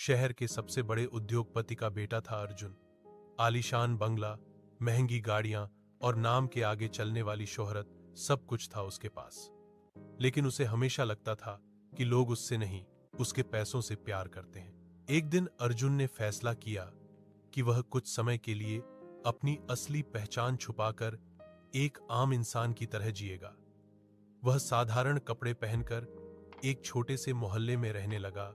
शहर के सबसे बड़े उद्योगपति का बेटा था अर्जुन। आलीशान बंगला, महंगी गाड़ियां और नाम के आगे चलने वाली शोहरत, सब कुछ था उसके पास। लेकिन उसे हमेशा लगता था कि लोग उससे नहीं, उसके पैसों से प्यार करते हैं। एक दिन अर्जुन ने फैसला किया कि वह कुछ समय के लिए अपनी असली पहचान छुपाकर एक आम इंसान की तरह जिएगा। वह साधारण कपड़े पहनकर एक छोटे से मोहल्ले में रहने लगा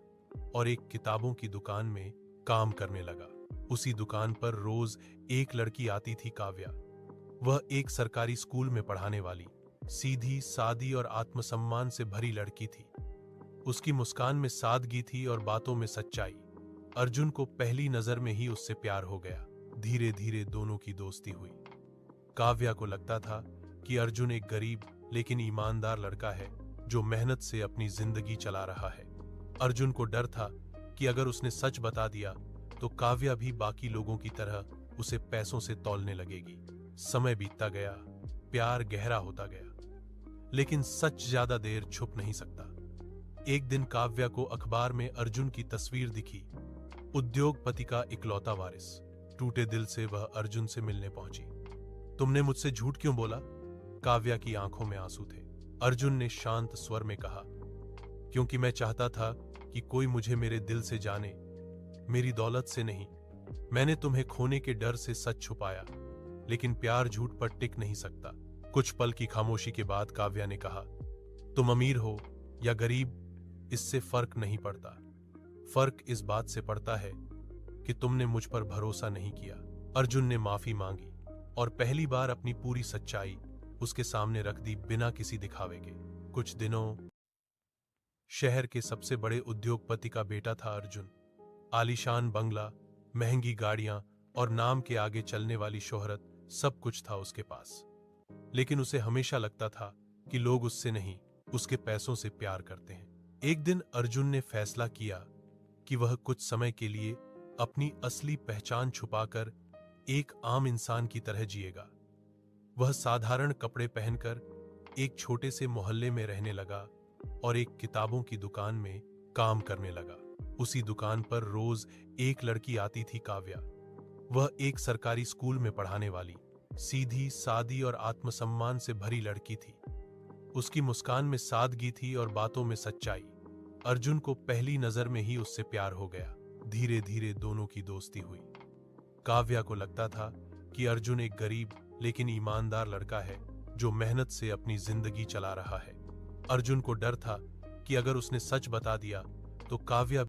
और एक किताबों की दुकान में काम करने लगा। उसी दुकान पर रोज एक लड़की आती थी, काव्या। वह एक सरकारी स्कूल में पढ़ाने वाली, सीधी सादी और आत्मसम्मान से भरी लड़की थी। उसकी मुस्कान में सादगी थी और बातों में सच्चाई। अर्जुन को पहली नजर में ही उससे प्यार हो गया। धीरे धीरे दोनों की दोस्ती हुई। काव्या को लगता था कि अर्जुन एक गरीब लेकिन ईमानदार लड़का है जो मेहनत से अपनी जिंदगी चला रहा है। अर्जुन को डर था कि अगर उसने सच बता दिया तो काव्या भी बाकी लोगों की तरह उसे पैसों से तौलने लगेगी। समय बीतता गया, प्यार गहरा होता गया, लेकिन सच ज्यादा देर छुप नहीं सकता। एक दिन काव्या को अखबार में अर्जुन की तस्वीर दिखी, उद्योगपति का इकलौता वारिस। टूटे दिल से वह अर्जुन से मिलने पहुंची। तुमने मुझसे झूठ क्यों बोला? काव्या की आंखों में आंसू थे। अर्जुन ने शांत स्वर में कहा, क्योंकि मैं चाहता था कि कोई मुझे मेरे दिल से जाने, मेरी दौलत से नहीं। मैंने तुम्हें खोने के डर से सच छुपाया, लेकिन प्यार झूठ पर टिक नहीं सकता। कुछ पल की खामोशी के बाद काव्या ने कहा, तुम अमीर हो या गरीब, इससे फर्क नहीं पड़ता। फर्क इस बात से पड़ता है कि तुमने मुझ पर भरोसा नहीं किया। अर्जुन ने माफी मांगी और पहली बार अपनी पूरी सच्चाई उसके सामने रख दी, बिना किसी दिखावे के। कुछ दिनों शहर के सबसे बड़े उद्योगपति का बेटा था अर्जुन। आलीशान बंगला, महंगी गाड़ियां और नाम के आगे चलने वाली शोहरत, सब कुछ था उसके पास। लेकिन उसे हमेशा लगता था कि लोग उससे नहीं, उसके पैसों से प्यार करते हैं। एक दिन अर्जुन ने फैसला किया कि वह कुछ समय के लिए अपनी असली पहचान छुपाकर एक आम इंसान की तरह जिएगा। वह साधारण कपड़े पहनकर एक छोटे से मोहल्ले में रहने लगा और एक किताबों की दुकान में काम करने लगा। उसी दुकान पर रोज एक लड़की आती थी, काव्या। वह एक सरकारी स्कूल में पढ़ाने वाली, सीधी सादी और आत्मसम्मान से भरी लड़की थी। उसकी मुस्कान में सादगी थी और बातों में सच्चाई। अर्जुन को पहली नजर में ही उससे प्यार हो गया। धीरे धीरे दोनों की दोस्ती हुई। काव्या को लगता था कि अर्जुन एक गरीब लेकिन ईमानदार लड़का है जो मेहनत से अपनी जिंदगी चला रहा है। अर्जुन को डर था कि अगर उसने सच बता दिया तो काव्या